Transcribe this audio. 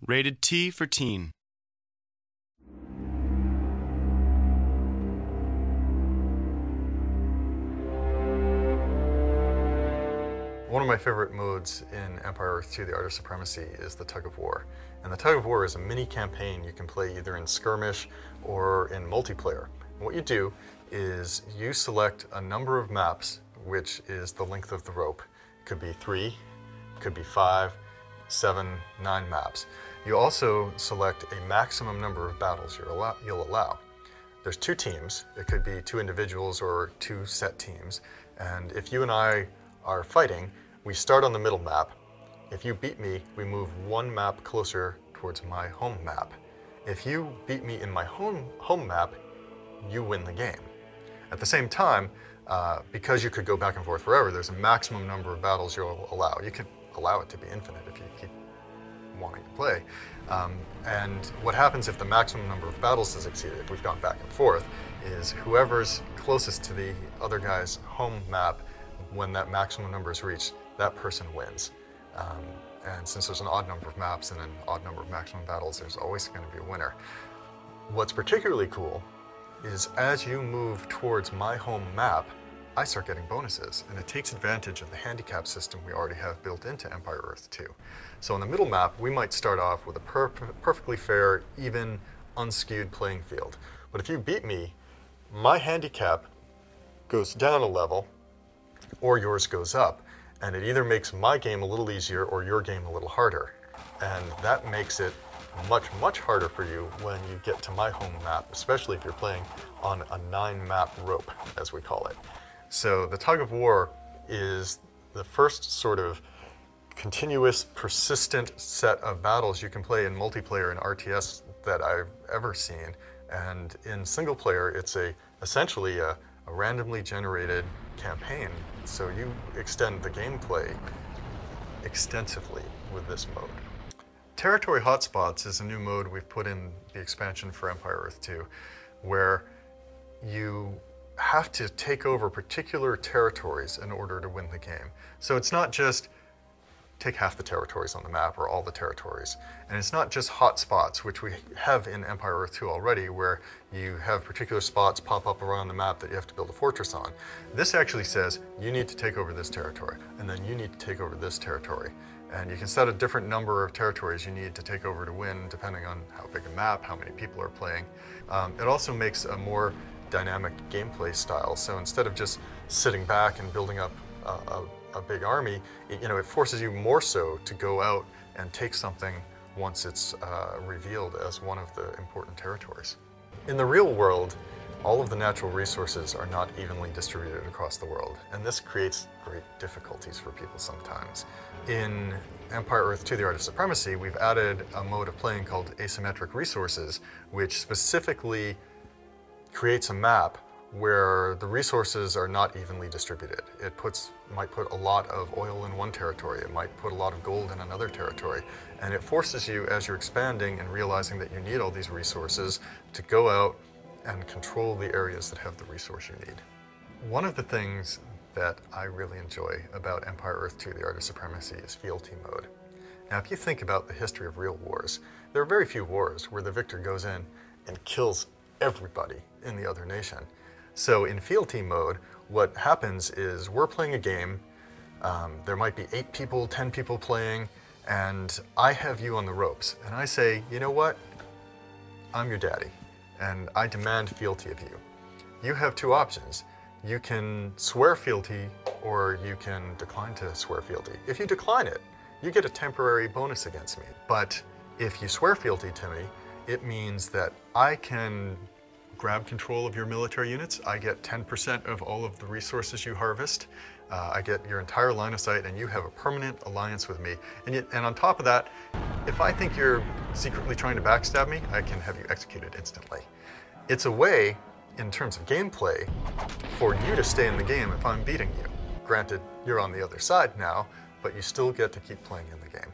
Rated T for teen. One of my favorite modes in Empire Earth 2, The Art of Supremacy, is the Tug of War. And the Tug of War is a mini campaign you can play either in skirmish or in multiplayer. And what you do is you select a number of maps, which is the length of the rope. It could be 3, it could be 5, 7, 9 maps. You also select a maximum number of battles you'll allow. There's 2 teams. It could be 2 individuals or 2 set teams. And if you and I are fighting, we start on the middle map. If you beat me, we move 1 map closer towards my home map. If you beat me in my home map, you win the game. At the same time, because you could go back and forth forever, there's a maximum number of battles you'll allow. You can allow it to be infinite if you keep wanting to play. And what happens if the maximum number of battles is exceeded, if we've gone back and forth, is whoever's closest to the other guy's home map, when that maximum number is reached, that person wins. And since there's an odd number of maps and an odd number of maximum battles, there's always going to be a winner. What's particularly cool is as you move towards my home map, I start getting bonuses, and it takes advantage of the handicap system we already have built into Empire Earth 2. So on the middle map, we might start off with a perfectly fair, even, unskewed playing field. But if you beat me, my handicap goes down a level, or yours goes up, and it either makes my game a little easier or your game a little harder. And that makes it much, much harder for you when you get to my home map, especially if you're playing on a 9-map rope, as we call it. So the Tug of War is the first sort of continuous, persistent set of battles you can play in multiplayer and RTS that I've ever seen. And in single player, it's essentially a randomly generated campaign. So you extend the gameplay extensively with this mode. Territory Hotspots is a new mode we've put in the expansion for Empire Earth 2, where you have to take over particular territories in order to win the game. So it's not just take half the territories on the map or all the territories. And it's not just hotspots, which we have in Empire Earth 2 already, where you have particular spots pop up around the map that you have to build a fortress on. This actually says you need to take over this territory, and then you need to take over this territory. And you can set a different number of territories you need to take over to win, depending on how big a map, how many people are playing. It also makes a more dynamic gameplay style. So instead of just sitting back and building up a big army, it forces you more so to go out and take something once it's revealed as one of the important territories. In the real world, all of the natural resources are not evenly distributed across the world, and this creates great difficulties for people sometimes. In Empire Earth 2, The Art of Supremacy, we've added a mode of playing called Asymmetric Resources, which specifically creates a map where the resources are not evenly distributed. It might put a lot of oil in one territory, it might put a lot of gold in another territory, and it forces you, as you're expanding and realizing that you need all these resources, to go out and control the areas that have the resource you need. One of the things that I really enjoy about Empire Earth 2, The Art of Supremacy, is Fealty Mode. Now, if you think about the history of real wars, there are very few wars where the victor goes in and kills everybody in the other nation. So in Fealty Mode, what happens is we're playing a game, there might be 8 people, 10 people playing, and I have you on the ropes. And I say, you know what? I'm your daddy, and I demand fealty of you. You have 2 options. You can swear fealty, or you can decline to swear fealty. If you decline it, you get a temporary bonus against me. But if you swear fealty to me, it means that I can grab control of your military units. I get 10% of all of the resources you harvest. I get your entire line of sight, and you have a permanent alliance with me. And on top of that, if I think you're secretly trying to backstab me, I can have you executed instantly. It's a way, in terms of gameplay, for you to stay in the game if I'm beating you. Granted, you're on the other side now, but you still get to keep playing in the game.